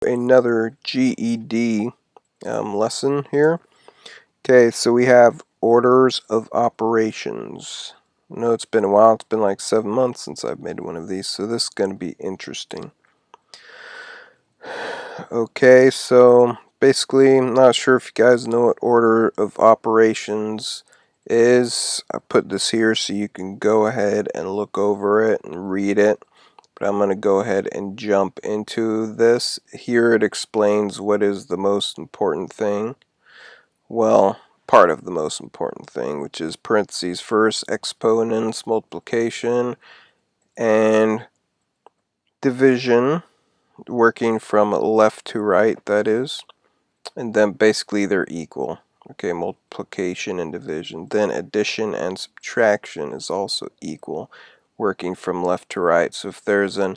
Another GED lesson here. Okay, so we have orders of operations. I know it's been a while. It's been like 7 months since I've made one of these, so this is going to be interesting. Okay, so basically, I'm not sure if you guys know what order of operations is. I put this here so you can go ahead and look over it and read it. But I'm going to go ahead and jump into this. Here it explains what is the most important thing. Well, part of the most important thing, which is parentheses first, exponents, multiplication, and division, working from left to right, that is. And then basically they're equal. Okay, multiplication and division. Then addition and subtraction is also equal, working from left to right. So if there's an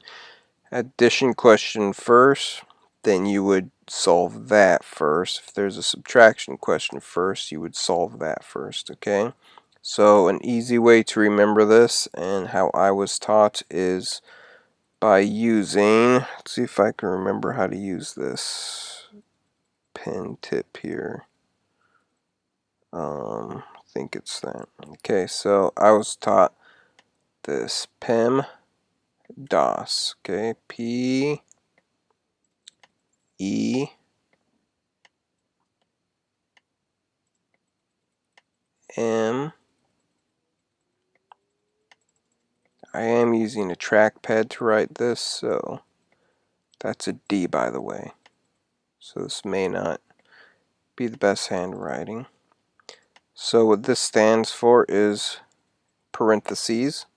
addition question first, then you would solve that first. If there's a subtraction question first, you would solve that first, okay? So an easy way to remember this and how I was taught is by using, let's see if I can remember how to use this pen tip here. I think it's that. Okay, so I was taught this PEMDAS, okay? P E M. I am using a trackpad to write this, so that's a D, by the way. So this may not be the best handwriting. So what this stands for is parentheses,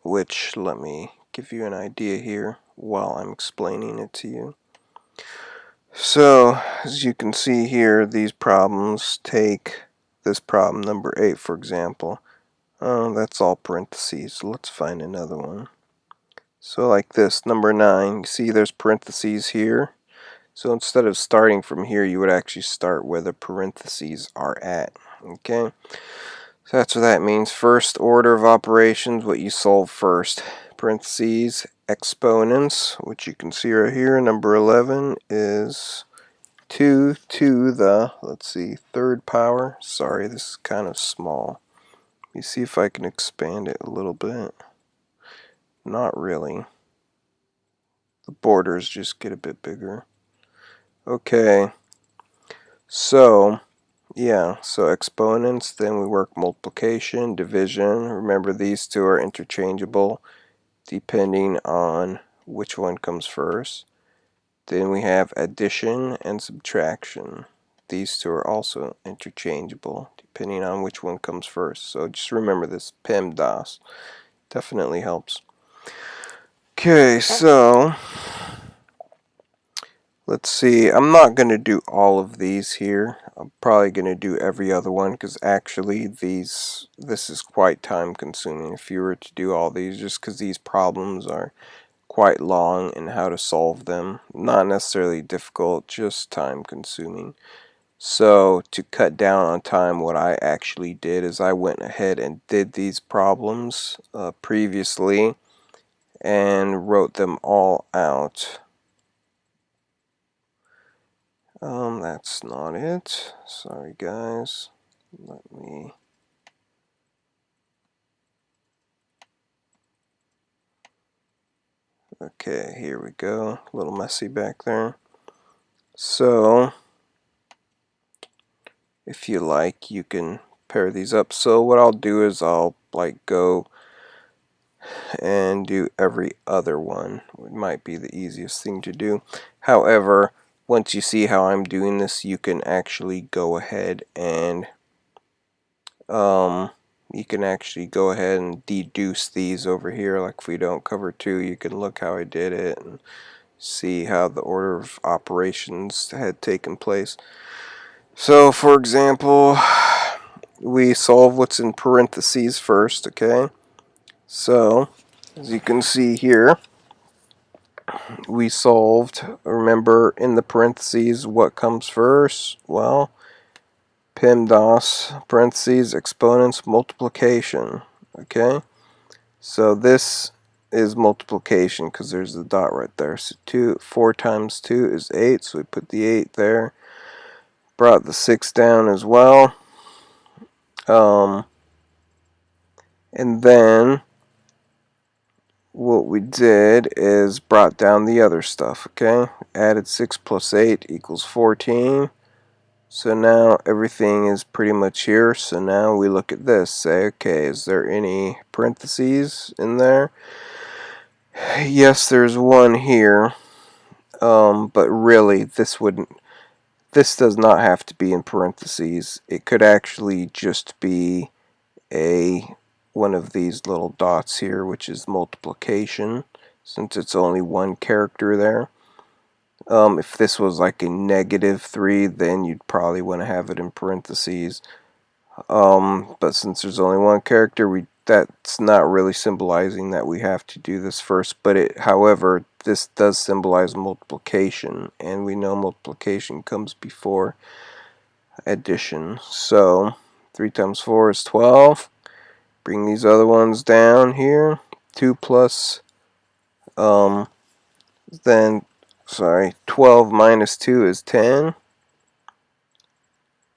which let me give you an idea here while I'm explaining it to you. So as you can see here, these problems take this problem number 8, for example. That's all parentheses. Let's find another one. So like this, number 9, you see there's parentheses here. So instead of starting from here, you would actually start where the parentheses are at. Okay? So that's what that means. First order of operations, what you solve first. Parentheses, exponents, which you can see right here. Number 11 is 2 to the, let's see, third power. Sorry, this is kind of small. Let me see if I can expand it a little bit. Not really. The borders just get a bit bigger. Okay, so yeah, so exponents, then we work multiplication, division. Remember, these two are interchangeable depending on which one comes first. Then we have addition and subtraction. These two are also interchangeable depending on which one comes first. So just remember this, PEMDAS. Definitely helps. Okay, so let's see. I'm not going to do all of these here. I'm probably going to do every other one because actually this is quite time consuming if you were to do all these, just because these problems are quite long and how to solve them. Not necessarily difficult, just time consuming. So to cut down on time, what I actually did is I went ahead and did these problems previously and wrote them all out. That's not it. Sorry guys. Let me... Okay, here we go. A little messy back there. So, if you like, you can pair these up. So what I'll do is I'll like go and do every other one. It might be the easiest thing to do. However, once you see how I'm doing this, you can actually go ahead and deduce these over here. Like if we don't cover 2, you can look how I did it and see how the order of operations had taken place. So for example, we solve what's in parentheses first, okay? So as you can see here, we solved, remember in the parentheses what comes first? Well, PEMDAS, parentheses, exponents, multiplication. Okay, so this is multiplication because there's the dot right there. So 4 times 2 is 8, so we put the 8 there. Brought the 6 down as well. And then what we did is brought down the other stuff, okay? Added 6 plus 8 equals 14. So now everything is pretty much here. So now we look at this, say, okay, is there any parentheses in there? Yes, there's one here. But really, this does not have to be in parentheses. It could actually just be one of these little dots here, which is multiplication, since it's only one character there. If this was like a -3, then you'd probably want to have it in parentheses. But since there's only one character, that's not really symbolizing that we have to do this first. But however, this does symbolize multiplication, and we know multiplication comes before addition. So 3 times 4 is 12. Bring these other ones down here. 2 plus, then, sorry, 12 minus 2 is 10.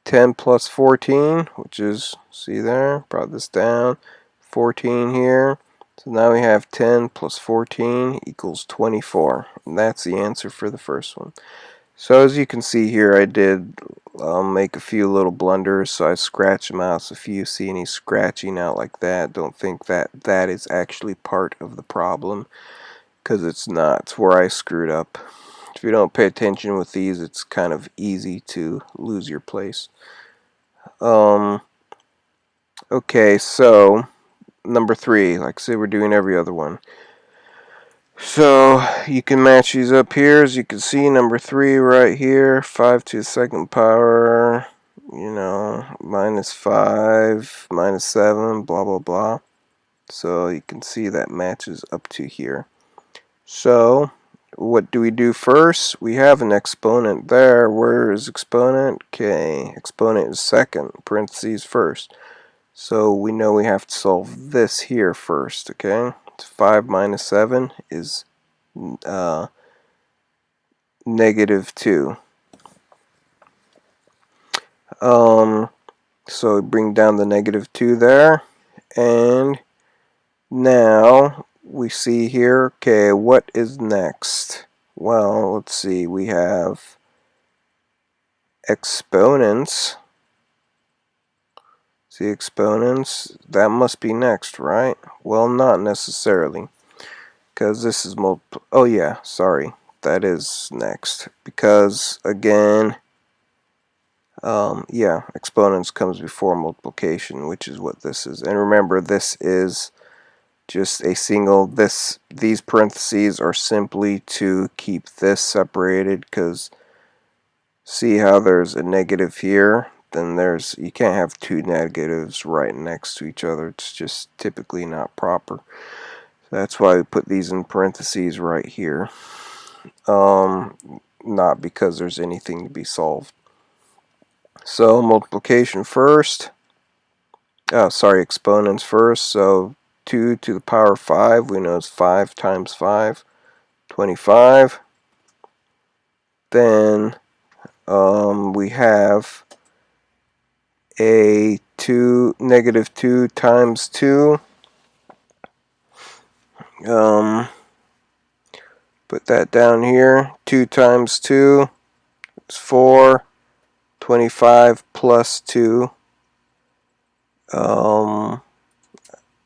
10 plus 14, which is, see there, brought this down. 14 here. So now we have 10 plus 14 equals 24. And that's the answer for the first one. So as you can see here, I did make a few little blunders, so I scratched them out. So if you see any scratching out like that, don't think that that is actually part of the problem, because it's not. It's where I screwed up. If you don't pay attention with these, it's kind of easy to lose your place. Okay, so number 3, like I said, we're doing every other one. So you can match these up here. As you can see, number 3 right here, 5 to the second power, minus 5, minus 7, blah, blah, blah. So you can see that matches up to here. So what do we do first? We have an exponent there. Where is exponent? Okay, exponent is second, parentheses first. So we know we have to solve this here first, okay? 5 minus 7 is -2. So we bring down the -2 there, and now we see here, okay, what is next? Well, let's see, we have exponents. See, exponents, that must be next, right? Well, not necessarily, because this is oh yeah, sorry, that is next, because again, yeah, exponents comes before multiplication, which is what this is. And remember, this is just a single, these parentheses are simply to keep this separated, because see how there's a negative here? Then you can't have two negatives right next to each other. It's just typically not proper. That's why we put these in parentheses right here. Not because there's anything to be solved. So multiplication first. Oh, sorry, exponents first. So 2 to the power 5, we know it's 5 times 5, 25. Then we have a -2 times 2. Put that down here. 2 times 2 is 4. 25 plus 2.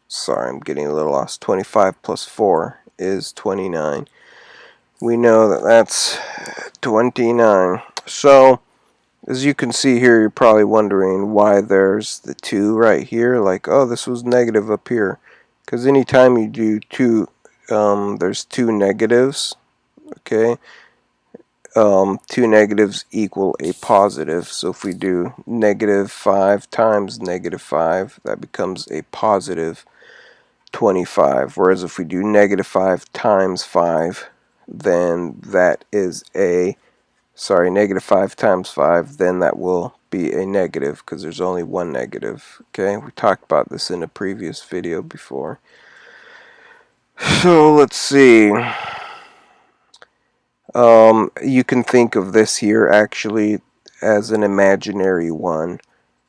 Sorry, I'm getting a little lost. 25 plus 4 is 29. We know that that's 29. So, as you can see here, you're probably wondering why there's the 2 right here. Like, oh, this was negative up here. Because anytime you do 2, there's 2 negatives. Okay. 2 negatives equal a positive. So if we do -5 times -5, that becomes a positive 25. Whereas if we do -5 times 5, then that is -5 times 5, then that will be a negative, because there's only one negative. Okay, we talked about this in a previous video before. So let's see. You can think of this here actually as an imaginary one.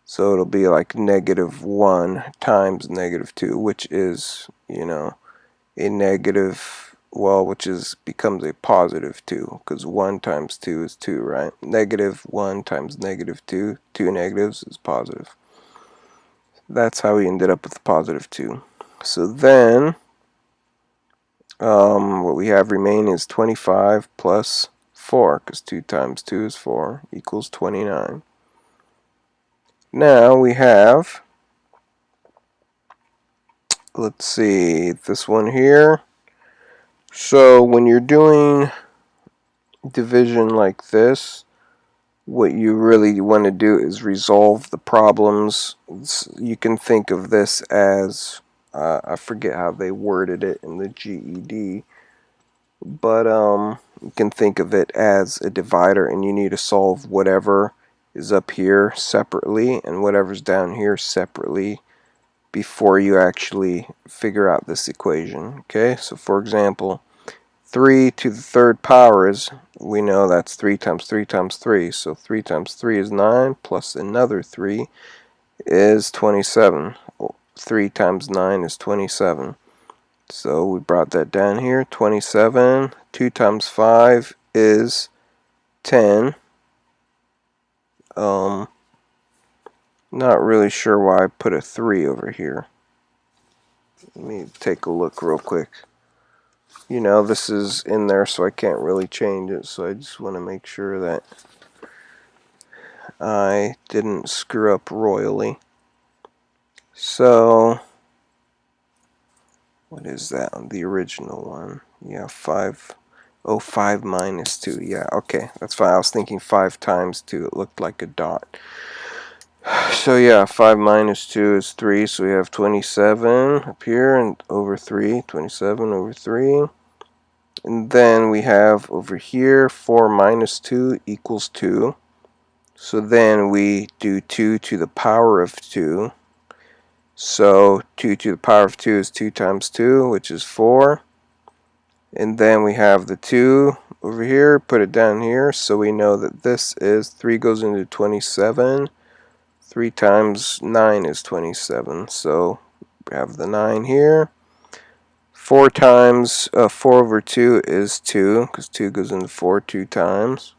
So it'll be like -1 times -2, which is, a negative, well, becomes a +2, because 1 times 2 is 2, right? -1 times -2, two negatives is positive. That's how we ended up with +2. So then, what we have remaining is 25 plus 4, because 2 times 2 is 4, equals 29. Now we have, let's see, this one here. So when you're doing division like this, what you really want to do is resolve the problems. You can think of this as, I forget how they worded it in the GED, but you can think of it as a divider, and you need to solve whatever is up here separately and whatever's down here separately before you actually figure out this equation. Okay, so for example, 3 to the third power is, we know that's 3 times 3 times 3. So 3 times 3 is 9, plus another 3 is 27. 3 times 9 is 27. So we brought that down here. 27. 2 times 5 is 10. Not really sure why I put a 3 over here. Let me take a look real quick. This is in there, so I can't really change it, so I just want to make sure that I didn't screw up royally. So, what is that on the original one? Yeah, 5. Oh, 5 minus 2. Yeah, okay, that's fine. I was thinking 5 times 2. It looked like a dot. So yeah, 5 minus 2 is 3, so we have 27 up here, and over 3, 27 over 3. And then we have over here, 4 minus 2 equals 2. So then we do 2 to the power of 2. So 2 to the power of 2 is 2 times 2, which is 4. And then we have the 2 over here, put it down here, so we know that this is 3 goes into 27. 3 times 9 is 27. So we have the 9 here. 4 times 4 over 2 is 2, because 2 goes into 4 2 times.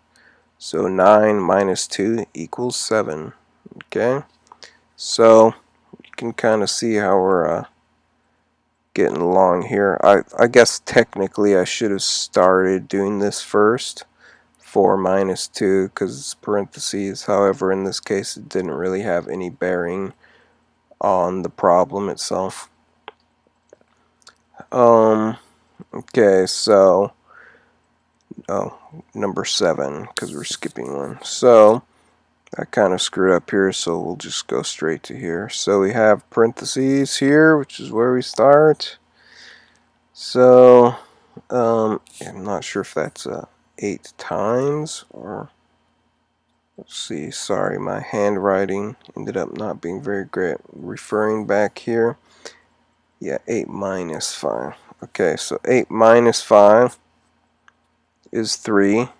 So 9 minus 2 equals 7. Okay? So you can kind of see how we're getting along here. I guess technically I should have started doing this first. 4 minus 2, because it's parentheses. However, in this case it didn't really have any bearing on the problem itself. Okay, so number 7, because we're skipping one. So I kind of screwed up here, so we'll just go straight to here. So we have parentheses here, which is where we start. So I'm not sure if that's 8 times, or let's see, sorry, my handwriting ended up not being very great. Referring back here, yeah, 8 minus 5. Okay, so 8 minus 5 is 3.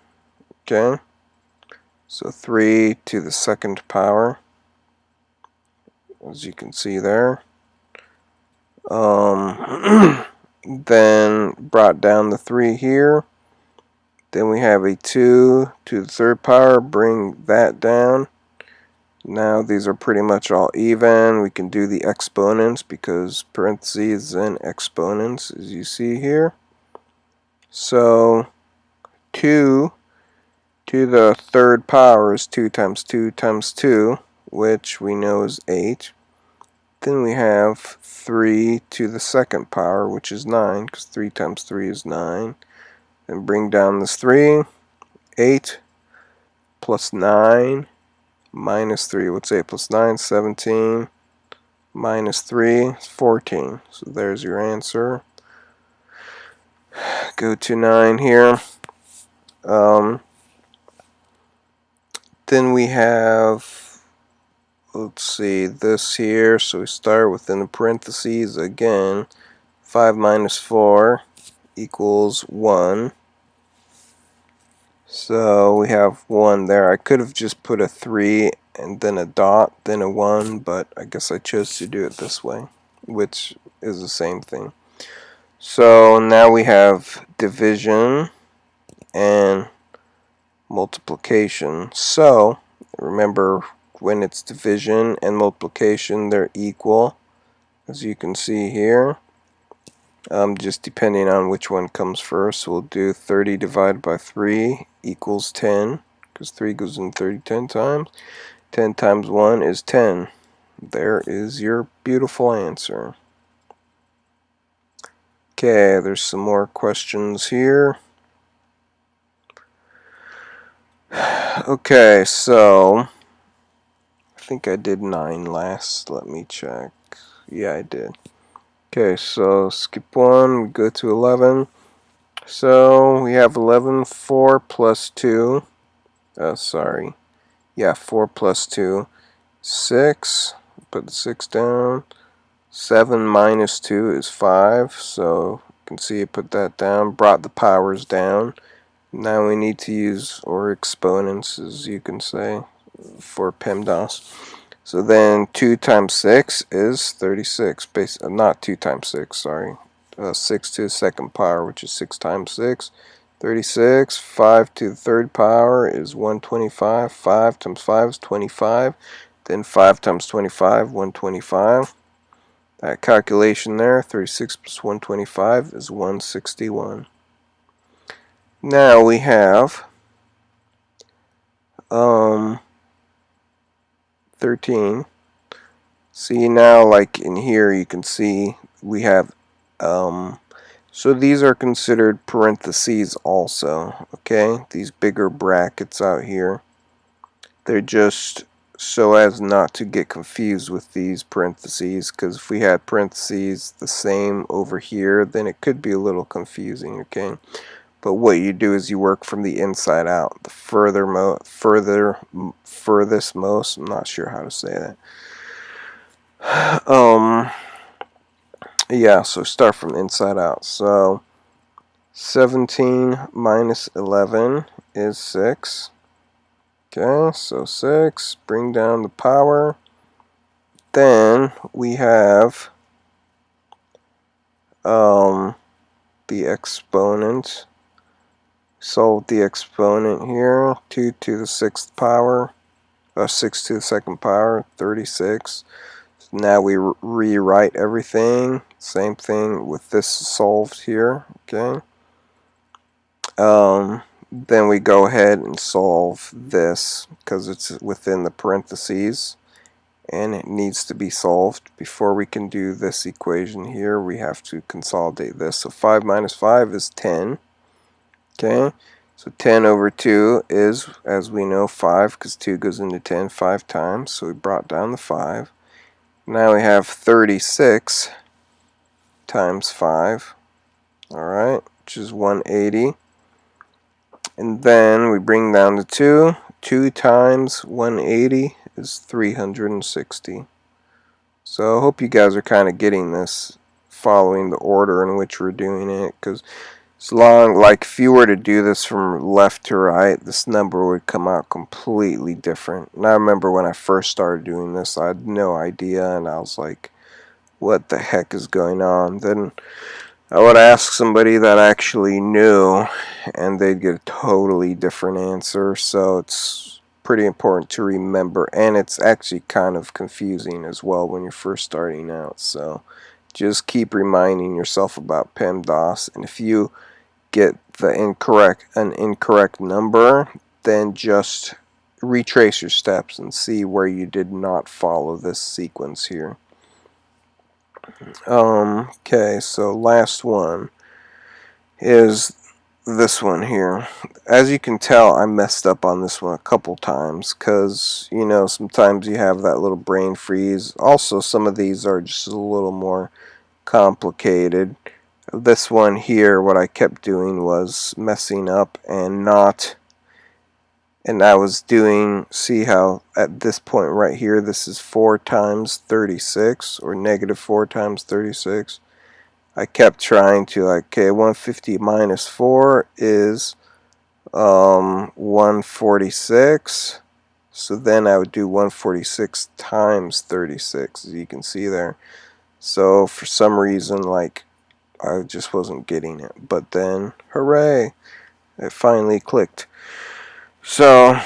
Okay, so 3 to the second power, as you can see there. Then brought down the 3 here. Then we have a 2 to the third power, bring that down. Now these are pretty much all even. We can do the exponents because parentheses and exponents, as you see here. So 2 to the third power is 2 times 2 times 2, which we know is 8. Then we have 3 to the second power, which is 9, because 3 times 3 is 9. Then bring down this 3. 8 plus 9 minus 3. What's 8 plus 9? 17. Minus 3 is 14. So there's your answer. Go to 9 here. Then we have, let's see, this here. So we start within the parentheses again. 5 minus 4 equals 1. So we have 1 there. I could have just put a 3 and then a dot, then a 1, but I guess I chose to do it this way, which is the same thing. So now we have division and multiplication. So remember, when it's division and multiplication, they're equal, as you can see here. Just depending on which one comes first, we'll do 30 divided by 3 equals 10, because 3 goes in 30 10 times. 10 times 1 is 10. There is your beautiful answer. Okay, there's some more questions here. Okay, so I think I did 9 last. Let me check. Yeah, I did. Okay, so skip 1, we go to 11. So we have 11, 4 plus 2. Sorry. Yeah, 4 plus 2. 6. Put the 6 down. 7 minus 2 is 5. So you can see it put that down. Brought the powers down. Now we need to use, or exponents as you can say, for PEMDAS. So then 2 times 6 is 36. Not 2 times 6, sorry. 6 to the second power, which is 6 times 6. 36. 5 to the third power is 125. 5 times 5 is 25. Then 5 times 25, 125. That calculation there, 36 plus 125 is 161. Now we have 13. See, now like in here you can see we have so these are considered parentheses also, okay? These bigger brackets out here, they're just so as not to get confused with these parentheses, because if we had parentheses the same over here, then it could be a little confusing, okay? But what you do is you work from the inside out. The furthest most, I'm not sure how to say that. Yeah, so start from inside out. So 17 minus 11 is 6. Okay, so 6, bring down the power. Then we have the exponent. Solve the exponent here. 2 to the 6th power, 6 to the 2nd power, 36. So now we rewrite everything. Same thing with this solved here. Okay. Then we go ahead and solve this because it's within the parentheses and it needs to be solved. Before we can do this equation here, we have to consolidate this. So 5 minus 5 is 10. Okay, so 10 over 2 is, as we know, 5, because 2 goes into 10 5 times, so we brought down the 5. Now we have 36 times 5, alright, which is 180. And then we bring down the 2. 2 times 180 is 360. So I hope you guys are kind of getting this, following the order in which we're doing it, because like if you were to do this from left to right, this number would come out completely different. And I remember when I first started doing this, I had no idea, and I was like, what the heck is going on? Then I would ask somebody that actually knew, and they'd get a totally different answer. So it's pretty important to remember, and it's actually kind of confusing as well when you're first starting out. So just keep reminding yourself about PEMDAS, and if you get an incorrect number, then just retrace your steps and see where you did not follow this sequence here. Okay, so last one is this one here. As you can tell, I messed up on this one a couple times because, you know, sometimes you have that little brain freeze. Also, some of these are just a little more complicated. This one here, what I kept doing was messing up and I was doing, see how at this point right here, this is 4 times 36, or negative 4 times 36. I kept trying to, like, okay, 150 minus 4 is 146. So then I would do 146 times 36, as you can see there. So for some reason, like, I just wasn't getting it. But then, hooray, it finally clicked. So,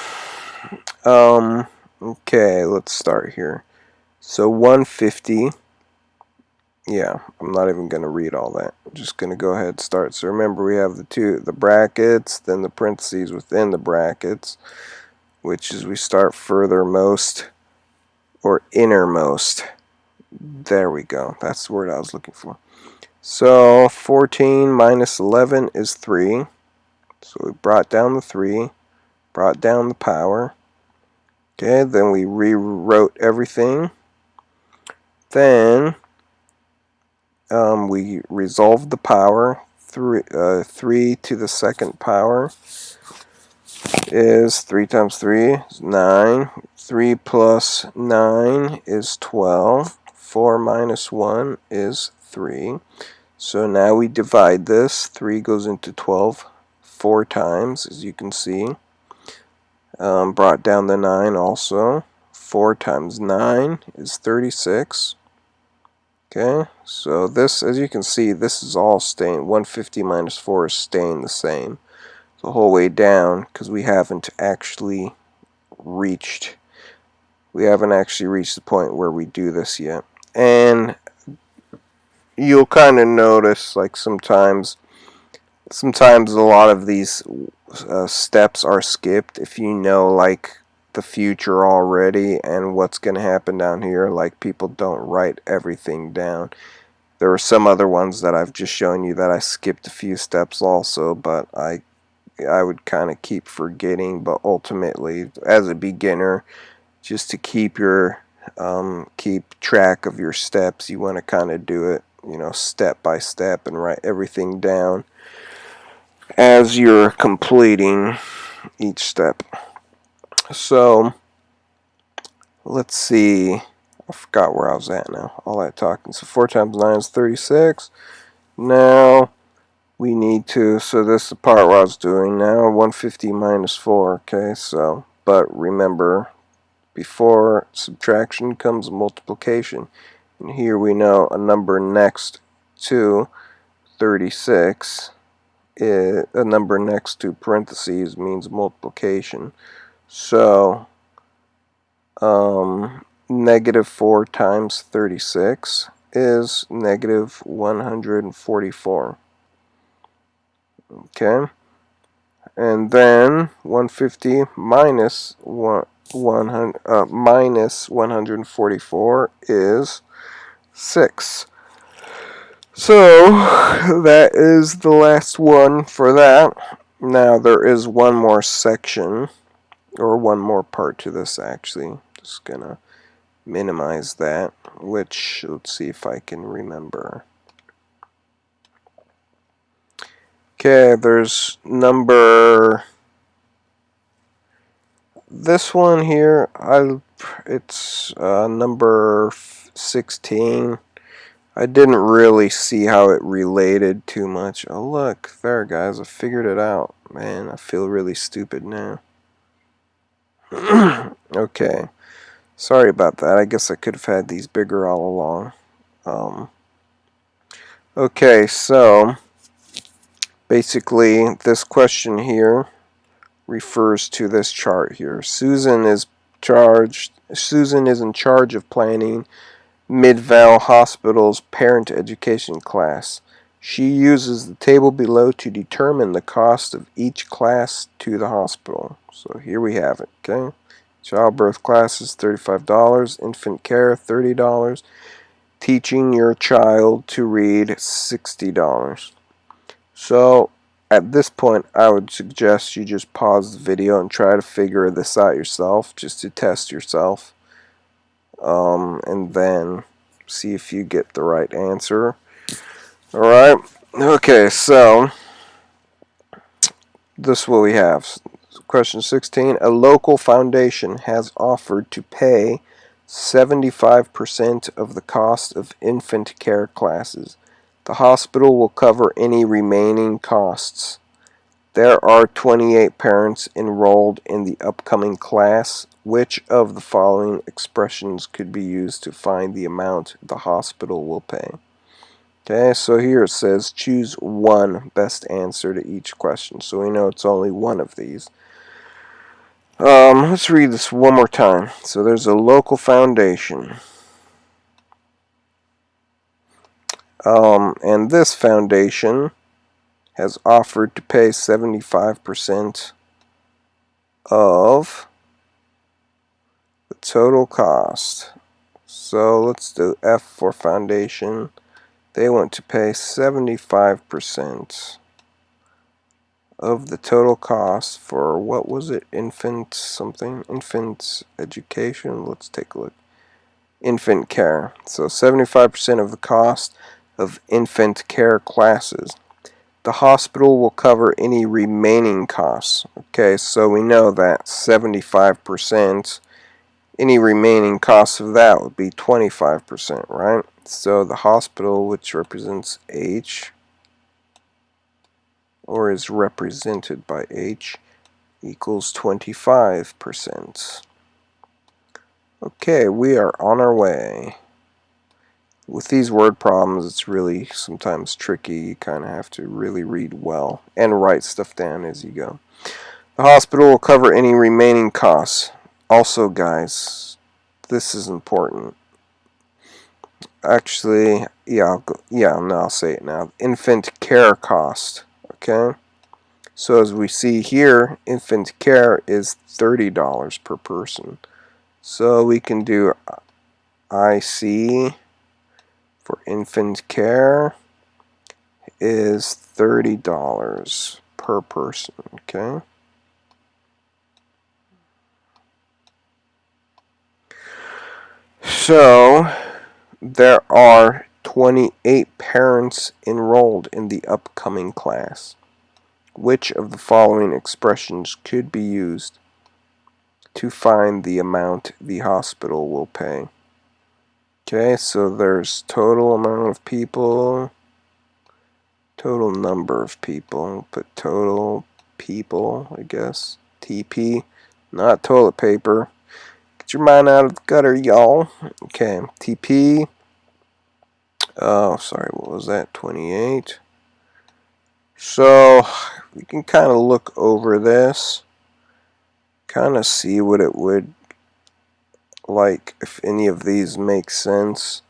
okay, let's start here. So 150, yeah, I'm not even going to read all that. I'm just going to go ahead and start. So remember, we have the brackets, then the parentheses within the brackets, which is we start furthermost or innermost. There we go. That's the word I was looking for. So 14 minus 11 is 3. So we brought down the 3, brought down the power. Okay, then we rewrote everything. Then we resolved the power. 3 to the second power is 3 times 3 is 9. 3 plus 9 is 12. 4 minus 1 is 3. So now we divide this. 3 goes into 12 4 times, as you can see. Brought down the 9 also. 4 times 9 is 36. Okay, so this, as you can see, this is all staying. 150 minus 4 is staying the same the whole way down, because we haven't actually reached the point where we do this yet. And you'll kind of notice, like, sometimes a lot of these steps are skipped if you know, like, the future already and what's going to happen down here. Like, people don't write everything down. There are some other ones that I've just shown you that I skipped a few steps also, but I would kind of keep forgetting. But ultimately, as a beginner, just to keep track of your steps, you want to kind of do it, step by step, and write everything down as you're completing each step. So let's see, I forgot where I was at now, all that talking. So 4 times 9 is 36. Now we need to, so this is the part where I was doing now, 150 minus 4, okay, so, but remember, before subtraction comes multiplication, and here we know a number next to 36, a number next to parentheses means multiplication. So negative 4 times 36 is negative 144. Okay, and then 150 minus 144 is 6. So that is the last one for that. Now there is one more section, or one more part to this actually. Just gonna minimize that, which, let's see if I can remember. Okay, there's this one here, it's number 16. I didn't really see how it related too much. Oh look, there guys, I figured it out. Man, I feel really stupid now. Okay, sorry about that. I guess I could have had these bigger all along. Okay, so basically this question here refers to this chart here. Susan is in charge of planning Mid-Val Hospital's parent education class. She uses the table below to determine the cost of each class to the hospital. So here we have it, okay? Childbirth classes, $35. Infant care, $30. Teaching your child to read, $60. So at this point, I would suggest you just pause the video and try to figure this out yourself, just to test yourself. And then see if you get the right answer. Alright, okay, so this is what we have. Question 16. A local foundation has offered to pay 75% of the cost of infant care classes. The hospital will cover any remaining costs. There are 28 parents enrolled in the upcoming class. Which of the following expressions could be used to find the amount the hospital will pay? Okay, so here it says choose one best answer to each question. So we know it's only one of these. Let's read this one more time. So there's a local foundation. And this foundation has offered to pay 75% of the total cost. So let's do F for foundation. They want to pay 75% of the total cost for, what was it, infant something? Infant education? Let's take a look. Infant care. So 75% of the cost of infant care classes. The hospital will cover any remaining costs. Okay, so we know that 75%, any remaining costs of that would be 25%, right? So the hospital, which represents H, or is represented by H, equals 25%. Okay, we are on our way. With these word problems, it's really sometimes tricky. You kind of have to really read well and write stuff down as you go. The hospital will cover any remaining costs. Also, guys, this is important. Actually, I'll say it now. Infant care cost. Okay? So as we see here, infant care is $30 per person. So we can do IC for infant care is $30 per person, okay? So there are 28 parents enrolled in the upcoming class. Which of the following expressions could be used to find the amount the hospital will pay? Okay, so there's total amount of people, total number of people, put total people, I guess, TP, not toilet paper. Get your mind out of the gutter, y'all. Okay, TP, oh, sorry, what was that, 28? So, we can kind of look over this, kind of see what it would like, if any of these make sense.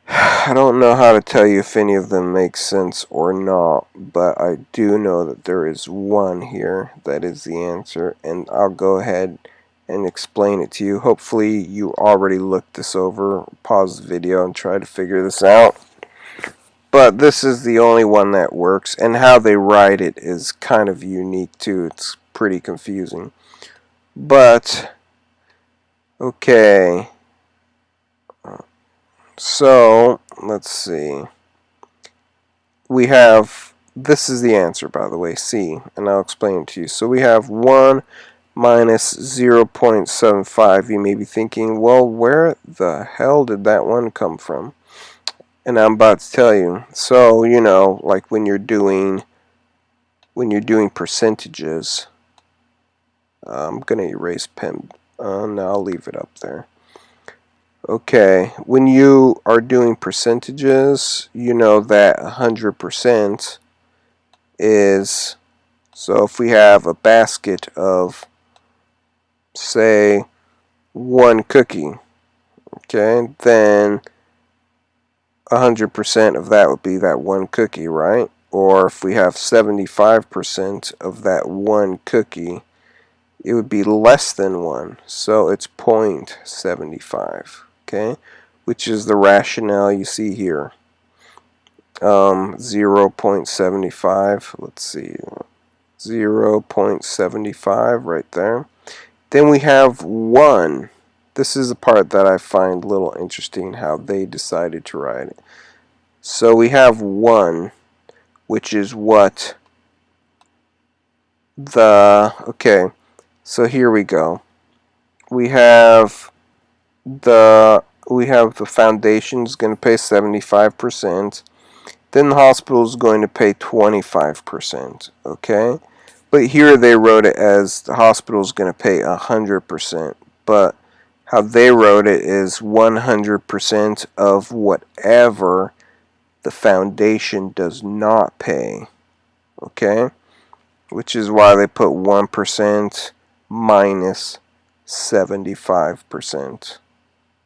I don't know how to tell you if any of them make sense or not, but I do know that there is one here that is the answer, and I'll go ahead and explain it to you. Hopefully you already looked this over, pause the video and try to figure this out. But this is the only one that works, and how they write it is kind of unique too. It's pretty confusing. But, okay. So, let's see. We have, this is the answer, by the way, C, and I'll explain it to you. So we have 1 minus 0.75. You may be thinking, well, where the hell did that one come from? And I'm about to tell you. So, you know, like when you're doing percentages, I'm going to erase pen. No, I'll leave it up there. Okay, when you are doing percentages, you know that 100% is, so if we have a basket of, say, 1 cookie, okay, then 100% of that would be that 1 cookie, right? Or if we have 75% of that 1 cookie, it would be less than 1, so it's 0.75, okay, which is the rationale you see here. 0.75, let's see, 0.75 right there. Then we have 1. This is the part that I find a little interesting, how they decided to write it. So we have 1, which is what the, okay, so here we go. We have the foundation is going to pay 75%. then the hospital is going to pay 25%, okay? But here they wrote it as the hospital is going to pay 100%, but how they wrote it is 100% of whatever the foundation does not pay, okay? Which is why they put 1% minus 75%.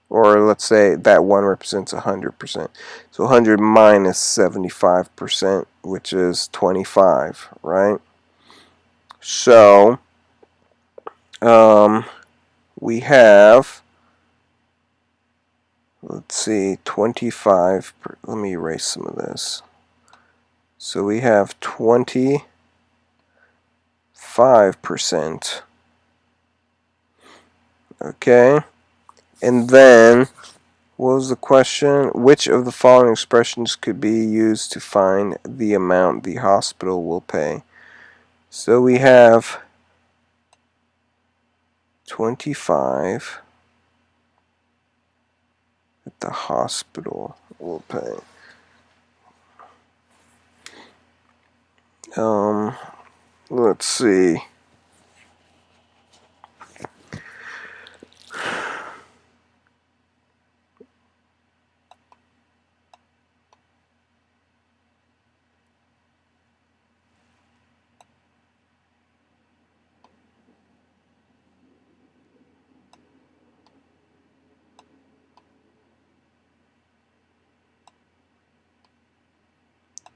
Or let's say that 1 represents 100%. So 100 minus 75%, which is 25, right? So we have, let's see, 25. Let me erase some of this. So we have 25%. Okay, and then what was the question? Which of the following expressions could be used to find the amount the hospital will pay? So we have 25 that the hospital will pay. Let's see.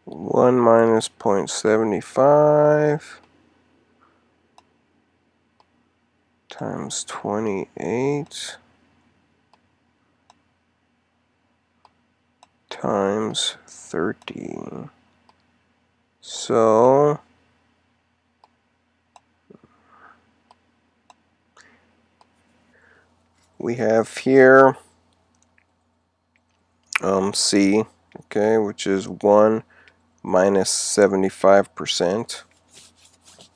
One minus 0.75 times 28 times 30. So we have here C, okay, which is 1 minus 75%,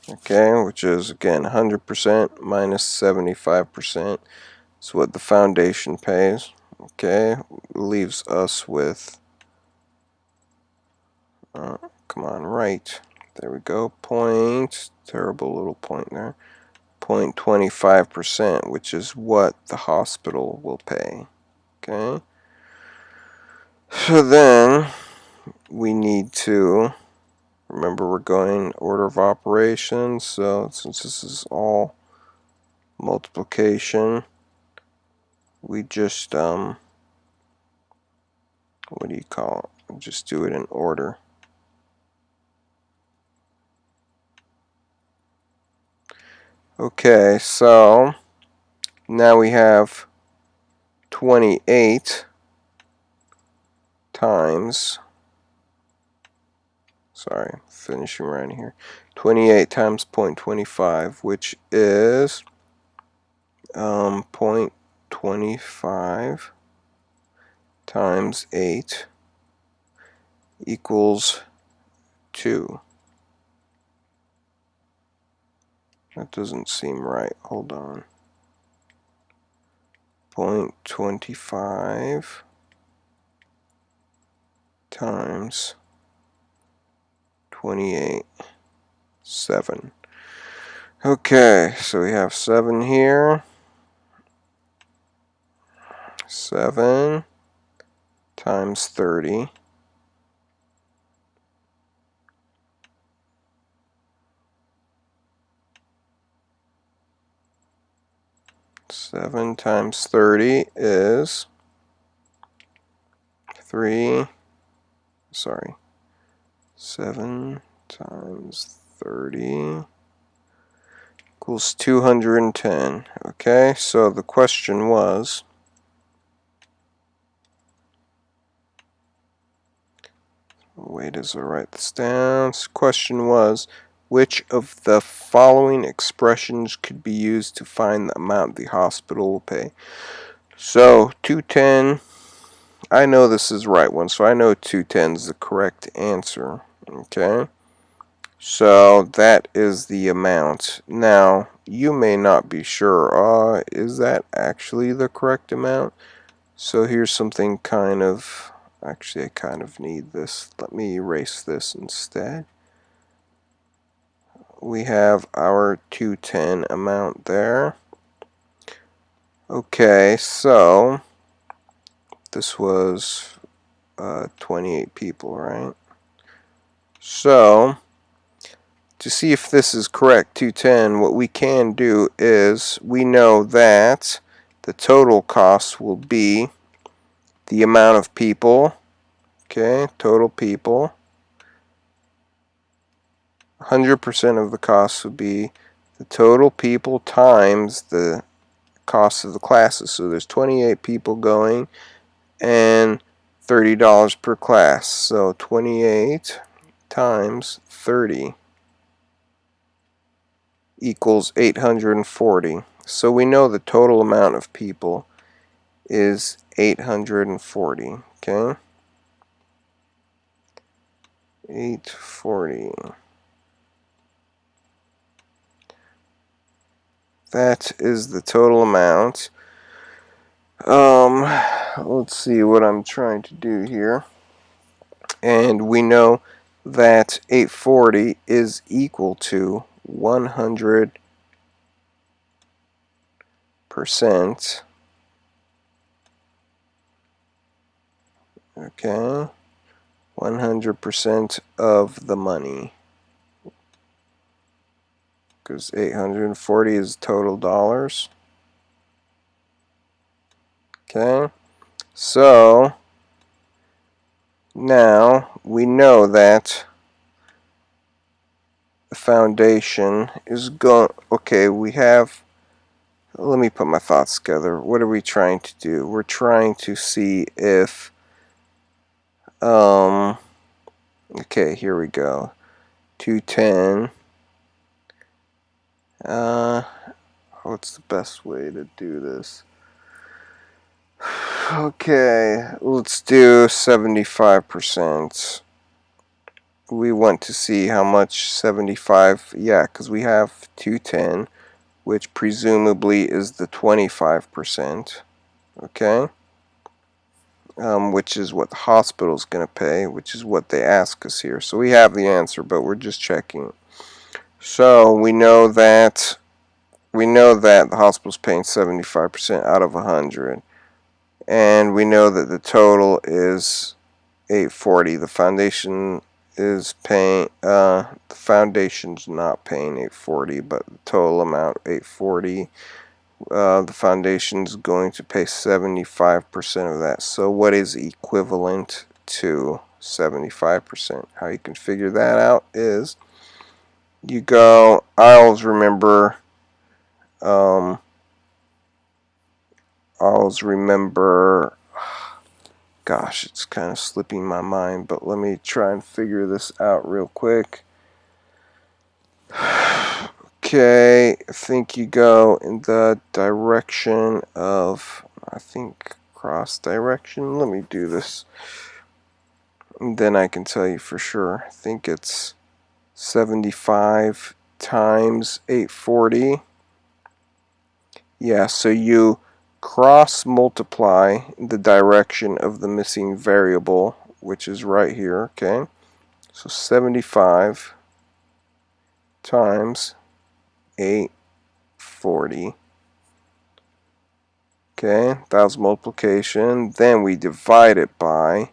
okay, which is again 100% minus 75%. That's what the foundation pays, okay, leaves us with, come on, right, there we go, point, terrible little point there, 0.25%, which is what the hospital will pay, okay. So then we need to, remember we're going order of operations, so since this is all multiplication, we just, what do you call it? Just do it in order. Okay, so now we have 28 times, sorry, finishing right here, 28 times 0.25, which is 0.25 times 8 equals 2. That doesn't seem right. Hold on. 0.25 times 28, 7. Okay, so we have 7 here. 7 times 30. 7 times 30 is 7 times 30 equals 210. Okay, so the question was, wait as I write this down. The question was, which of the following expressions could be used to find the amount the hospital will pay? So 210, I know this is the right one, so I know 210 is the correct answer. Okay, so that is the amount. Now, you may not be sure, is that actually the correct amount? So here's something kind of Actually, I kind of need this. Let me erase this instead. We have our 210 amount there. Okay, so this was 28 people, right? So to see if this is correct, 210, what we can do is we know that the total cost will be the amount of people, okay, total people. 100% of the cost would be the total people times the cost of the classes. So there's 28 people going and $30 per class. So 28 times 30 equals 840. So we know the total amount of people is 840. Okay? 840. That is the total amount. Let's see what I'm trying to do here. And we know that 840 is equal to 100%. Okay? 100% of the money. Because 840 is total dollars. Okay? So now we know that the foundation is going. Okay, we have. Let me put my thoughts together. What are we trying to do? We're trying to see if. Okay, here we go. 210. What's the best way to do this? Okay, let's do 75%. We want to see how much 75, yeah, because we have 210, which presumably is the 25%, okay? Which is what the hospital's going to pay, which is what they ask us here. So we have the answer, but we're just checking. So we know that the hospital's paying 75% out of 100, and we know that the total is 840. The foundation is paying. The foundation's not paying 840, but the total amount 840. The foundation's going to pay 75% of that. So what is equivalent to 75%? How you can figure that out is you go. I always remember. Gosh, it's kind of slipping my mind, but let me try and figure this out real quick. Okay, I think you go in the direction of, cross direction. Let me do this. And then I can tell you for sure. I think it's 75 times 840. Yeah, so you cross multiply the direction of the missing variable, which is right here, okay? So 75 times 840. Okay, that was multiplication. Then we divide it by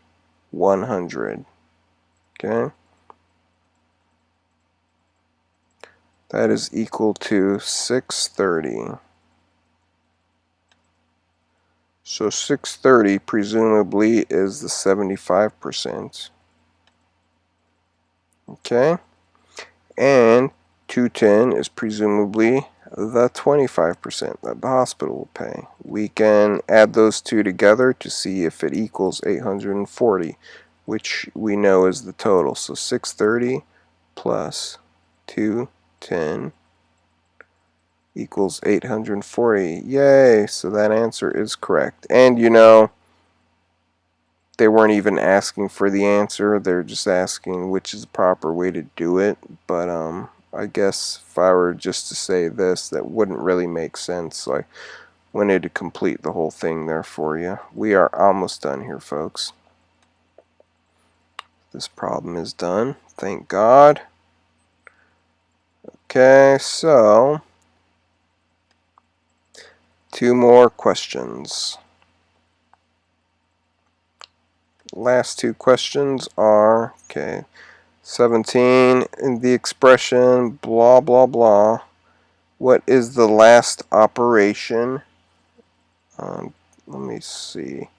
100. Okay, that is equal to 630. So 630 presumably is the 75%. Okay, and 210 is presumably the 25% that the hospital will pay. We can add those two together to see if it equals 840, which we know is the total. So 630 plus 210 equals 840. Yay! So that answer is correct. And you know, they weren't even asking for the answer. They're just asking which is the proper way to do it. But I guess if I were just to say this, that wouldn't really make sense. So I wanted to complete the whole thing there for you. We are almost done here, folks. This problem is done. Thank God. Okay, so 2 more questions. Last 2 questions are, okay, 17 in the expression blah blah blah. What is the last operation? Let me see.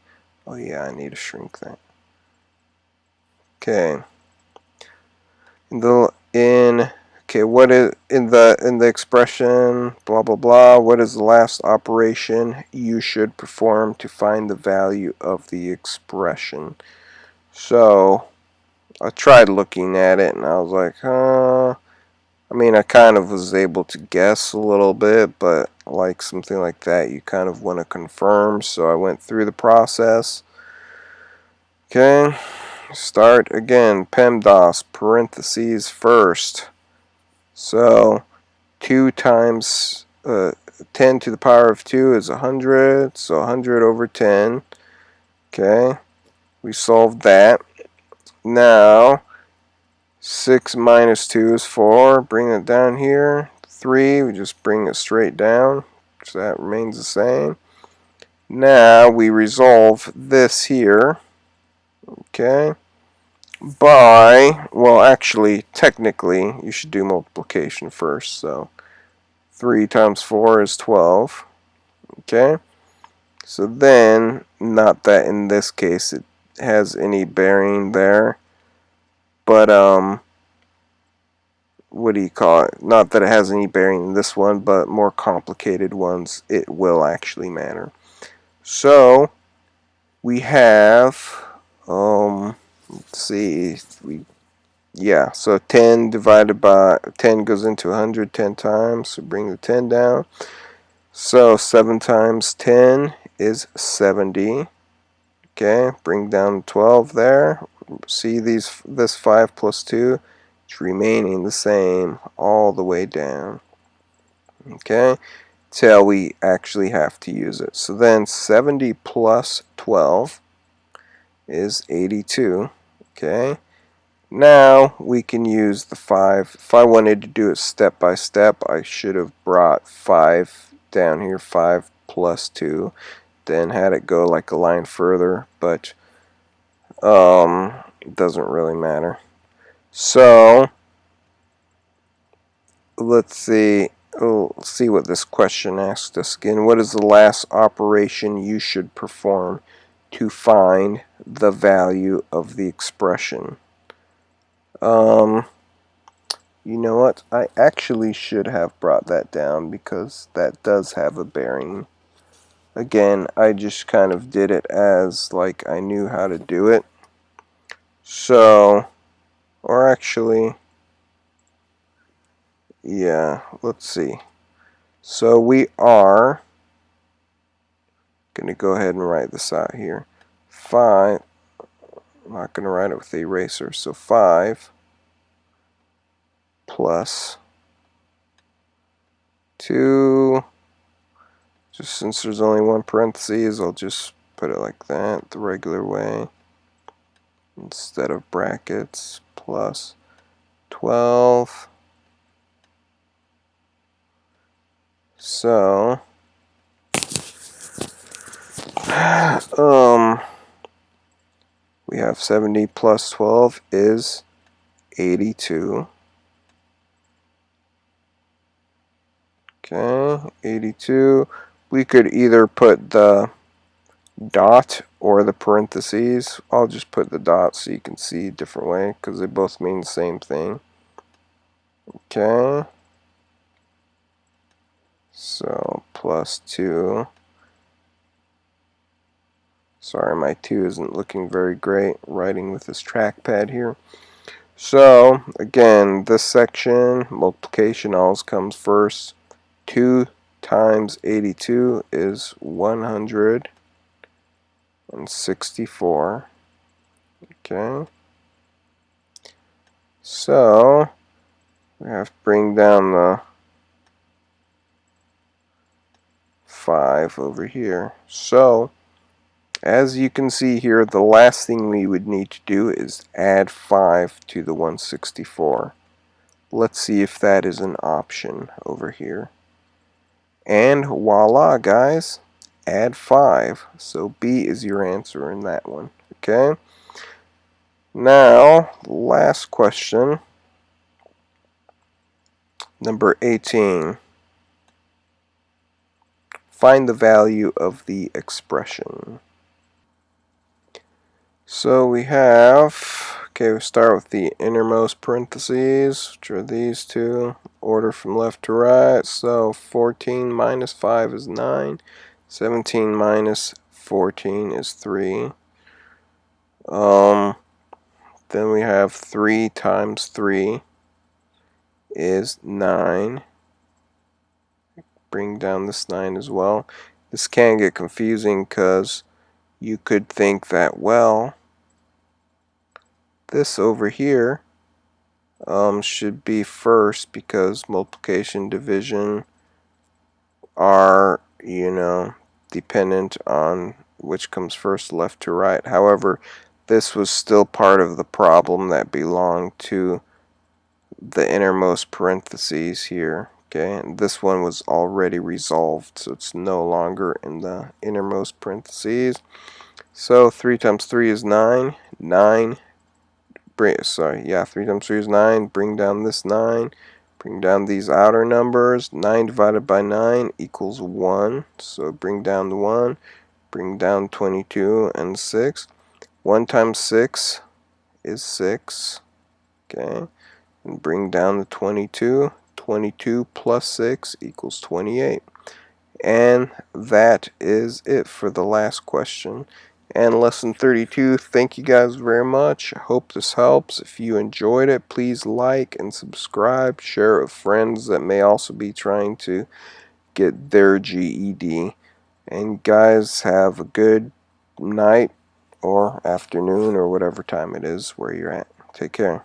Oh yeah, I need to shrink that. Okay. What is in the expression blah blah blah, what is the last operation you should perform to find the value of the expression? So I tried looking at it and I was like, I mean, I kind of was able to guess a little bit, but like something like that, you kind of want to confirm. So I went through the process. Okay, start again. PEMDAS, parentheses first. So 2 times 10 to the power of 2 is 100. So 100 over 10. Okay, we solved that. Now 6 minus 2 is 4. Bring it down here. 3, we just bring it straight down. So that remains the same. Now we resolve this here. Okay. Well, actually, technically, you should do multiplication first. So 3 times 4 is 12. Okay. So then, not that in this case it has any bearing there, but what do you call it? Not that it has any bearing in this one, but more complicated ones, it will actually matter. So we have, let's see, so 10 divided by 10 goes into 100 10 times, so bring the 10 down. So 7 times 10 is 70. Okay, bring down 12 there. See this 5 plus 2, it's remaining the same all the way down. Okay, till we actually have to use it. So then 70 plus 12 is 82. Okay, now we can use the 5. If I wanted to do it step by step, I should have brought 5 down here, 5 plus 2, then had it go like a line further, but it doesn't really matter. So let's see. Let's see what this question asked us again. What is the last operation you should perform to find the value of the expression? You know what? I actually should have brought that down because that does have a bearing. Again, I just kind of did it as like I knew how to do it. So, or actually, yeah, let's see. So we are going to go ahead and write this out here. 5, I'm not going to write it with the eraser, so 5 plus 2, just since there's only one parentheses, I'll just put it like that, the regular way, instead of brackets, plus 12. So, we have 70 plus 12 is 82. Okay, 82. We could either put the dot or the parentheses. I'll just put the dot so you can see a different way because they both mean the same thing. Okay. So plus 2. Sorry, my 2 isn't looking very great writing with this trackpad here. So again, this section, multiplication always comes first. 2 times 82 is 164. Okay. So we have to bring down the 5 over here. So As you can see here, the last thing we would need to do is add 5 to the 164. Let's see if that is an option over here. And voila, guys, add 5. So B is your answer in that one. Okay? Now, last question, number 18. Find the value of the expression. So we have, okay, we start with the innermost parentheses, which are these two, order from left to right. So 14 minus 5 is 9, 17 minus 14 is 3. Then we have 3 times 3 is 9. Bring down this 9 as well. This can get confusing because you could think that, well, this over here should be first because multiplication, division are, dependent on which comes first, left to right. However, this was still part of the problem that belonged to the innermost parentheses here. Okay, and this one was already resolved, so it's no longer in the innermost parentheses. So 3 times 3 is 9. 9. 3 times 3 is 9. Bring down this 9. Bring down these outer numbers. 9 divided by 9 equals 1. So bring down the 1. Bring down 22 and 6. 1 times 6 is 6. Okay. And bring down the 22. 22 plus 6 equals 28. And that is it for the last question and lesson 32. Thank you guys very much. I hope this helps. If you enjoyed it, please like and subscribe. Share it with friends that may also be trying to get their GED. And guys, have a good night or afternoon or whatever time it is where you're at. Take care.